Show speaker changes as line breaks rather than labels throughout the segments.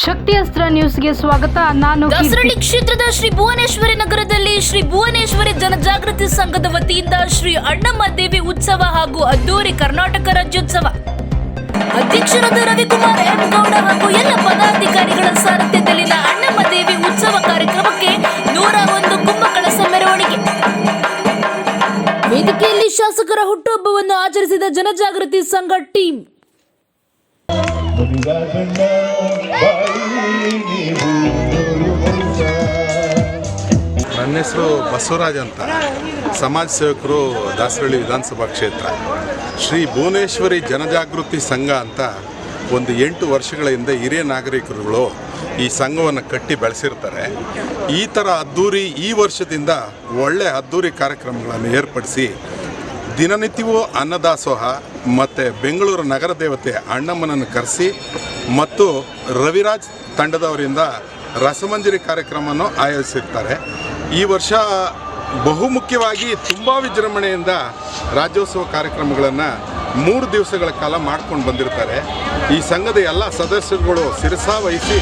ಶಕ್ತಿ ಅಸ್ತ್ರ ನ್ಯೂಸ್ಗೆ ಸ್ವಾಗತ. ನಾನು
ದಾಸರಳ್ಳಿ ಕ್ಷೇತ್ರದ ಶ್ರೀ ಭುವನೇಶ್ವರಿ ನಗರದಲ್ಲಿ ಶ್ರೀ ಭುವನೇಶ್ವರಿ ಜನಜಾಗೃತಿ ಸಂಘದ ವತಿಯಿಂದ ಶ್ರೀ ಅಣ್ಣಮ್ಮ ದೇವಿ ಉತ್ಸವ ಹಾಗೂ ಅದ್ದೂರಿ ಕರ್ನಾಟಕ ರಾಜ್ಯೋತ್ಸವ. ಅಧ್ಯಕ್ಷರಾದ ರವಿಕುಮಾರ್ ಎಂ ಗೌಡ ಹಾಗೂ ಎಲ್ಲ ಪದಾಧಿಕಾರಿಗಳ ಸಾರಥ್ಯದಲ್ಲಿನ ಅಣ್ಣಮ್ಮ ದೇವಿ ಉತ್ಸವ ಕಾರ್ಯಕ್ರಮಕ್ಕೆ 101 ಕುಂಭಕಳಸ ಮೆರವಣಿಗೆ. ವೇದಿಕೆಯಲ್ಲಿ ಶಾಸಕರ ಹುಟ್ಟುಹಬ್ಬವನ್ನು ಆಚರಿಸಿದ ಜನಜಾಗೃತಿ ಸಂಘ ಟೀಮ್.
ನನ್ನ ಹೆಸರು ಬಸವರಾಜ್ ಅಂತ, ಸಮಾಜ ಸೇವಕರು, ದಾಸರಳ್ಳಿ ವಿಧಾನಸಭಾ ಕ್ಷೇತ್ರ. ಶ್ರೀ ಭುವನೇಶ್ವರಿ ಜನಜಾಗೃತಿ ಸಂಘ ಅಂತ ಒಂದು 8 ವರ್ಷಗಳ ಹಿಂದೆ ಹಿರಿಯ ನಾಗರಿಕರುಗಳು ಈ ಸಂಘವನ್ನು ಕಟ್ಟಿ ಬೆಳೆಸಿರ್ತಾರೆ. ಈ ಥರ ಅದ್ದೂರಿ ಈ ವರ್ಷದಿಂದ ಒಳ್ಳೆ ಅದ್ದೂರಿ ಕಾರ್ಯಕ್ರಮಗಳನ್ನು ಏರ್ಪಡಿಸಿ ದಿನನಿತ್ಯವೂ ಅನ್ನದಾಸೋಹ ಮತ್ತು ಬೆಂಗಳೂರು ನಗರ ದೇವತೆ ಅಣ್ಣಮ್ಮನನ್ನು ಕರೆಸಿ ಮತ್ತು ರವಿರಾಜ್ ತಂಡದವರಿಂದ ರಸಮಂಜರಿ ಕಾರ್ಯಕ್ರಮವನ್ನು ಆಯೋಜಿಸಿರ್ತಾರೆ. ಈ ವರ್ಷ ಬಹುಮುಖ್ಯವಾಗಿ ತುಂಬ ವಿಜೃಂಭಣೆಯಿಂದ ರಾಜ್ಯೋತ್ಸವ ಕಾರ್ಯಕ್ರಮಗಳನ್ನು 3 ದಿವಸಗಳ ಕಾಲ ಮಾಡ್ಕೊಂಡು ಬಂದಿರ್ತಾರೆ. ಈ ಸಂಘದ ಎಲ್ಲ ಸದಸ್ಯರುಗಳು ಶಿರಸಾ ವಹಿಸಿ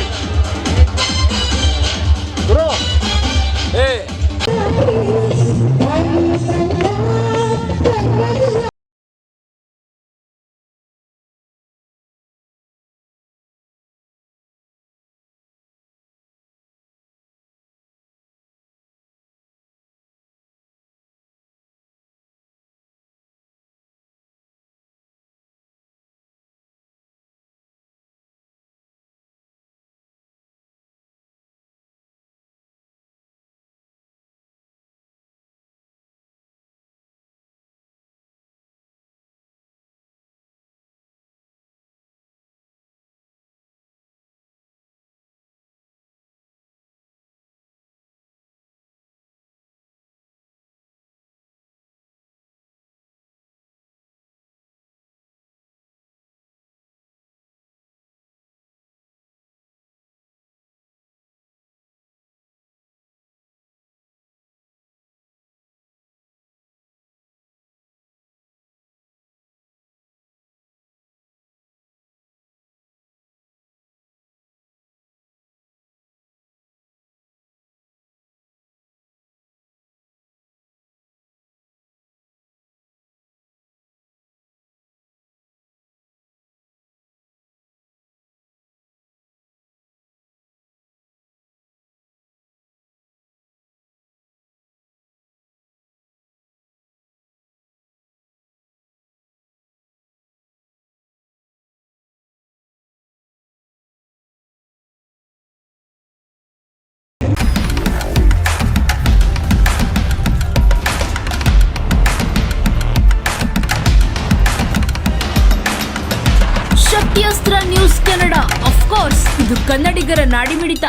ಶಕ್ತಿ ಅಸ್ತ್ರ ನ್ಯೂಸ್ ಕನ್ನಡ, ಆಫ್ ಕೋರ್ಸ್ ಇದು ಕನ್ನಡಿಗರ ನಾಡಿಮಿಡಿತ.